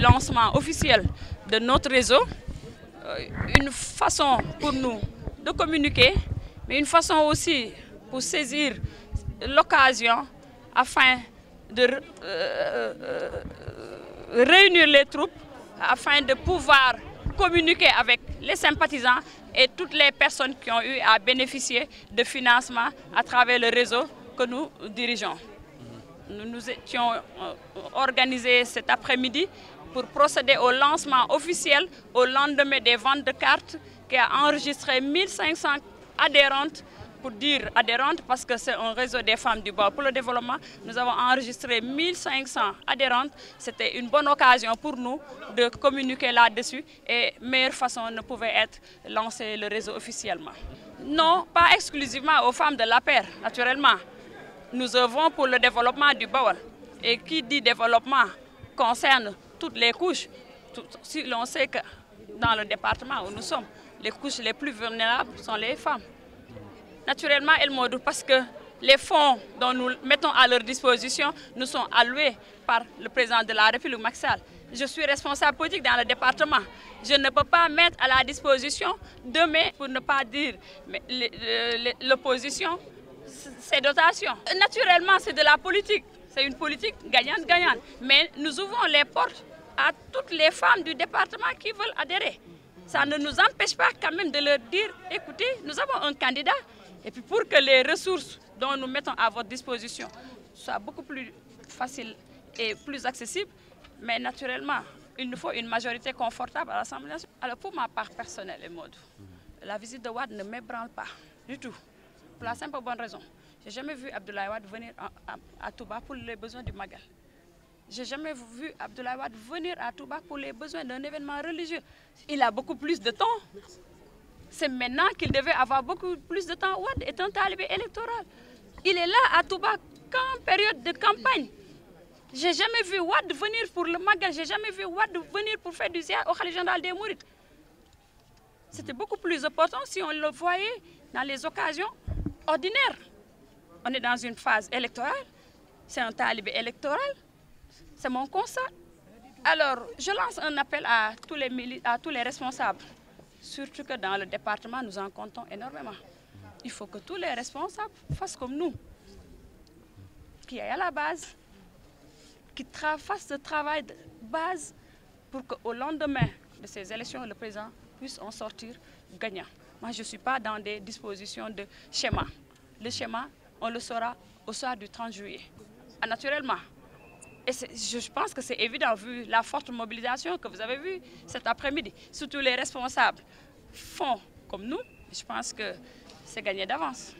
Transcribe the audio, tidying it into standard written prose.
lancement officiel de notre réseau, une façon pour nous de communiquer, mais une façon aussi pour saisir l'occasion afin de réunir les troupes, afin de pouvoir communiquer avec les sympathisants et toutes les personnes qui ont eu à bénéficier de financement à travers le réseau que nous dirigeons. Nous étions organisés cet après-midi pour procéder au lancement officiel au lendemain des ventes de cartes qui a enregistré 1500 adhérentes. Pour dire adhérentes, parce que c'est un réseau des femmes du Baol pour le développement, nous avons enregistré 1500 adhérentes. C'était une bonne occasion pour nous de communiquer là-dessus et meilleure façon ne pouvait être lancer le réseau officiellement. Non, pas exclusivement aux femmes de l'APR, naturellement. Nous œuvrons pour le développement du Baol. Et qui dit développement concerne toutes les couches. Si l'on sait que dans le département où nous sommes, les couches les plus vulnérables sont les femmes. Naturellement, El Modou, parce que les fonds dont nous mettons à leur disposition nous sont alloués par le président de la République, Macky Sall. Je suis responsable politique dans le département. Je ne peux pas mettre à la disposition demain, pour ne pas dire l'opposition, ces dotations. Naturellement, c'est de la politique. C'est une politique gagnante-gagnante. Mais nous ouvrons les portes à toutes les femmes du département qui veulent adhérer. Ça ne nous empêche pas quand même de leur dire, écoutez, nous avons un candidat. Et puis pour que les ressources dont nous mettons à votre disposition soient beaucoup plus faciles et plus accessibles, mais naturellement, il nous faut une majorité confortable à l'Assemblée nationale. Alors pour ma part personnelle, El Modou, la visite de Wade ne m'ébranle pas du tout. Pour la simple bonne raison. Je n'ai jamais vu Abdoulaye Wade venir à Touba pour les besoins du Magal. Je n'ai jamais vu Abdoulaye Wade venir à Touba pour les besoins d'un événement religieux. Il a beaucoup plus de temps. C'est maintenant qu'il devait avoir beaucoup plus de temps. Wade est un talibé électoral. Il est là à Touba qu'en période de campagne. Je n'ai jamais vu Wade venir pour le Magal. Je n'ai jamais vu Wade venir pour faire du ziar au Khalife général des Mourides. C'était beaucoup plus important si on le voyait dans les occasions ordinaires. On est dans une phase électorale. C'est un talibé électoral. C'est mon constat. Alors, je lance un appel à tous les responsables. Surtout que dans le département, nous en comptons énormément. Il faut que tous les responsables fassent comme nous, qui aillent à la base, qui fassent ce travail de base pour qu'au lendemain de ces élections, le président puisse en sortir gagnant. Moi, je ne suis pas dans des dispositions de schéma. Le schéma, on le saura au soir du 30 juillet. Naturellement. Et je pense que c'est évident, vu la forte mobilisation que vous avez vue cet après-midi. Surtout les responsables font comme nous. Je pense que c'est gagné d'avance.